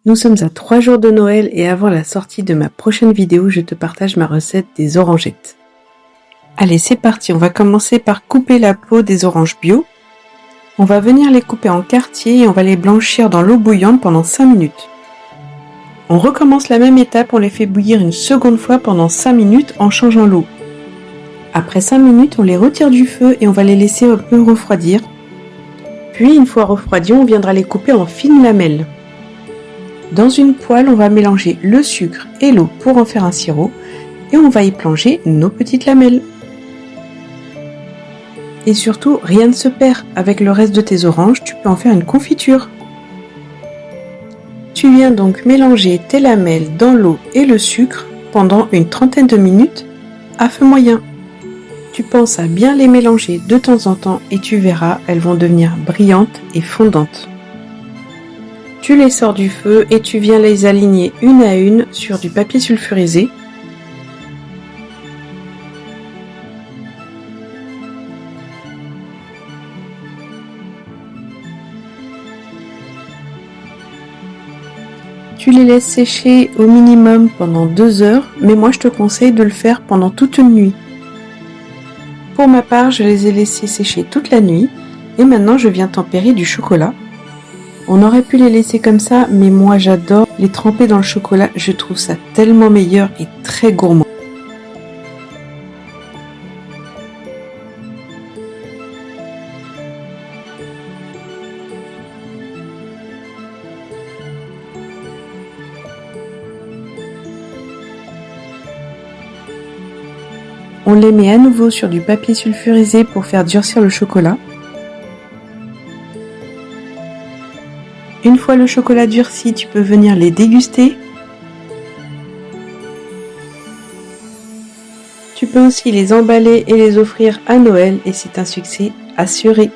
Nous sommes à 3 jours de Noël et avant la sortie de ma prochaine vidéo, je te partage ma recette des orangettes. Allez, c'est parti, on va commencer par couper la peau des oranges bio. On va venir les couper en quartiers et on va les blanchir dans l'eau bouillante pendant 5 minutes. On recommence la même étape, on les fait bouillir une seconde fois pendant 5 minutes en changeant l'eau. Après 5 minutes, on les retire du feu et on va les laisser un peu refroidir. Puis, une fois refroidis, on viendra les couper en fines lamelles. Dans une poêle, on va mélanger le sucre et l'eau pour en faire un sirop et on va y plonger nos petites lamelles. Et surtout, rien ne se perd. Avec le reste de tes oranges, tu peux en faire une confiture. Tu viens donc mélanger tes lamelles dans l'eau et le sucre pendant une trentaine de minutes à feu moyen. Tu penses à bien les mélanger de temps en temps et tu verras, elles vont devenir brillantes et fondantes. Tu les sors du feu et tu viens les aligner une à une sur du papier sulfurisé. Tu les laisses sécher au minimum pendant 2 heures, mais moi je te conseille de le faire pendant toute une nuit. Pour ma part, je les ai laissés sécher toute la nuit et maintenant je viens tempérer du chocolat. On aurait pu les laisser comme ça, mais moi j'adore les tremper dans le chocolat, je trouve ça tellement meilleur et très gourmand. On les met à nouveau sur du papier sulfurisé pour faire durcir le chocolat. Une fois le chocolat durci, tu peux venir les déguster. Tu peux aussi les emballer et les offrir à Noël et c'est un succès assuré.